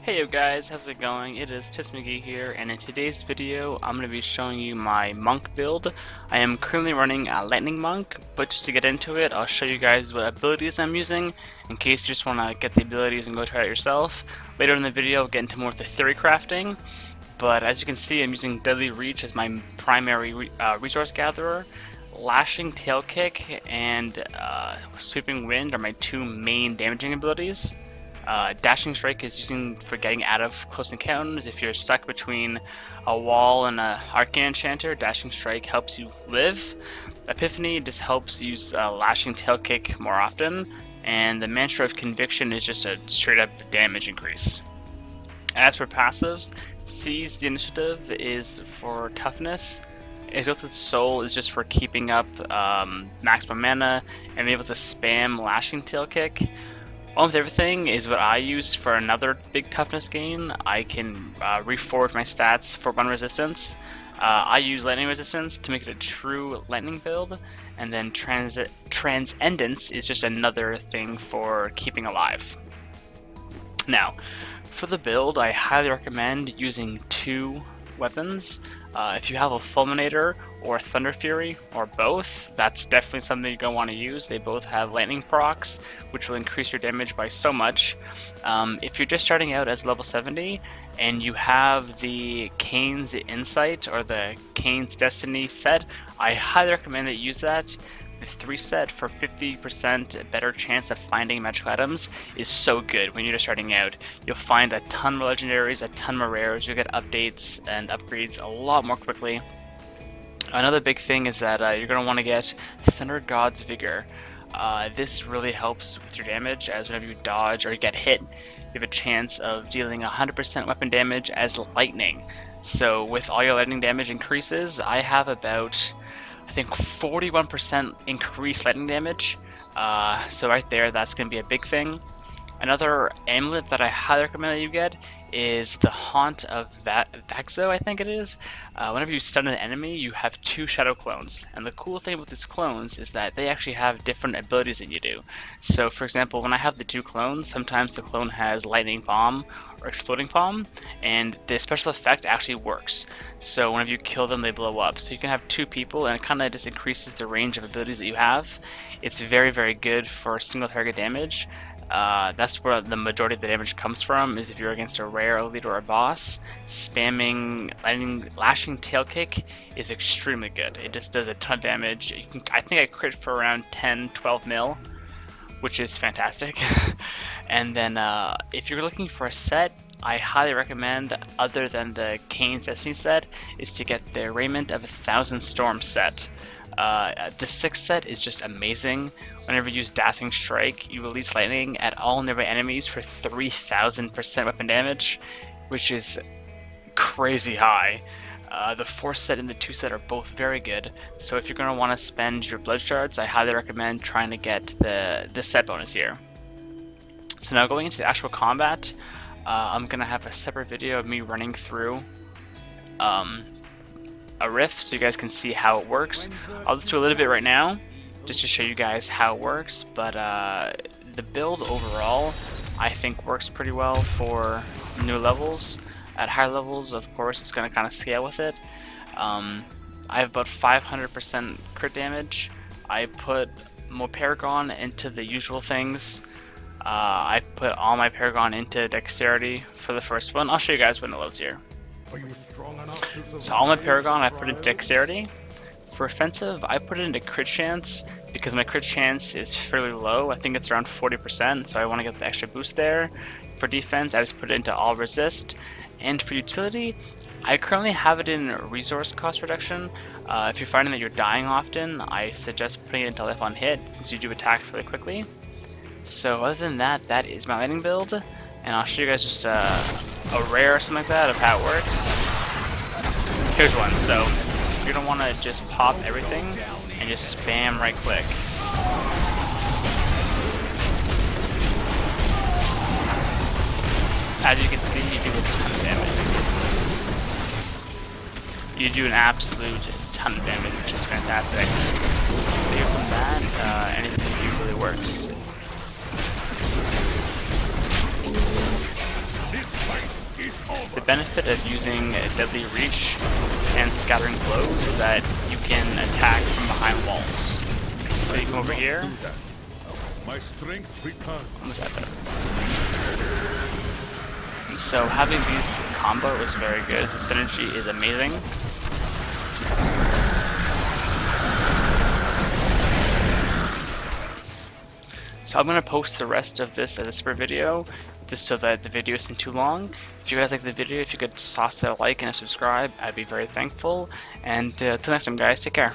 Hey you guys, how's it going? It is TitsMcGee here, and in today's video I'm going to be showing you my monk build. I am currently running a lightning monk, but just to get into it, I'll show you guys what abilities I'm using in case you just want to get the abilities and go try it yourself. Later in the video I'll get into more of the theory crafting, but as you can see I'm using Deadly Reach as my primary resource gatherer. Lashing Tail Kick and Sweeping Wind are my two main damaging abilities. Dashing Strike is using for getting out of close encounters. If you're stuck between a wall and an Arcane Enchanter, Dashing Strike helps you live. Epiphany just helps use Lashing Tail Kick more often. And the Mantra of Conviction is just a straight up damage increase. As for passives, Seize the Initiative is for toughness. Exalted Soul is just for keeping up maximum mana and being able to spam Lashing Tail Kick. Along with everything is what I use for another big toughness gain. I can reforge my stats for one resistance. I use lightning resistance to make it a true lightning build, and then transcendence is just another thing for keeping alive. Now, for the build, I highly recommend using two weapons. If you have a Fulminator or Thunder Fury or both, that's definitely something you're going to want to use. They both have lightning procs, which will increase your damage by so much. If you're just starting out as level 70 and you have the Kane's Insight or the Kane's Destiny set, I highly recommend that you use that. The 3 set for 50% better chance of finding magical items is so good when you're just starting out. You'll find a ton more legendaries, a ton more rares, you'll get updates and upgrades a lot more quickly. Another big thing is that you're going to want to get Thunder God's Vigor. This really helps with your damage, as whenever you dodge or you get hit, you have a chance of dealing 100% weapon damage as lightning. So with all your lightning damage increases, I have about, I think, 41% increased lightning damage. So right there, that's going to be a big thing. Another amulet that I highly recommend that you get is the Haunt of Vaxo, I think it is. Whenever you stun an enemy, you have 2 shadow clones. And the cool thing with these clones is that they actually have different abilities than you do. So for example, when I have the 2 clones, sometimes the clone has Lightning Bomb or Exploding Bomb, and the special effect actually works. So whenever you kill them, they blow up. So you can have 2 people, and it kind of just increases the range of abilities that you have. It's very, very good for single target damage. That's where the majority of the damage comes from, is if you're against a rare, a leader, or a boss. Spamming Lashing Tail Kick is extremely good. It just does a ton of damage. I think I crit for around 10-12 mil, which is fantastic. And then if you're looking for a set, I highly recommend, other than the Kane's Destiny set, is to get the Raiment of 1,000 Storms set. The 6th set is just amazing. Whenever you use Dashing Strike, you release lightning at all nearby enemies for 3000% weapon damage, which is crazy high. The 4th set and the 2 set are both very good, so if you're going to want to spend your blood shards, I highly recommend trying to get the set bonus here. So now going into the actual combat, I'm going to have a separate video of me running through a riff so you guys can see how it works. I'll just do a little bit right now just to show you guys how it works, but the build overall I think works pretty well for new levels. At higher levels, of course, it's going to kind of scale with it. I have about 500% crit damage. I put more Paragon into the usual things. I put all my Paragon into Dexterity for the first one. I'll show you guys when it loads here. So all my Paragon I put into Dexterity. For offensive, I put it into crit chance because my crit chance is fairly low. I think it's around 40%, so I want to get the extra boost there. For defense, I just put it into all resist. And for utility, I currently have it in resource cost reduction. If you're finding that you're dying often, I suggest putting it into life on hit since you do attack really quickly. So other than that, that is my lightning build, and I'll show you guys just a rare or something like that of how it works. Here's one. So you're going to want to just pop everything and just spam right click. As you can see, you do a ton of damage. You do an absolute ton of damage, which is fantastic. So from that, anything you do really works. benefit of using Deadly Reach and Scattering Blows is that you can attack from behind walls. So you come over here. My strength returns. So having these combo is very good. The synergy is amazing. So I'm going to post the rest of this as a separate video, just so that the video isn't too long. If you guys like the video, if you could toss a like and a subscribe, I'd be very thankful. And till next time guys, take care.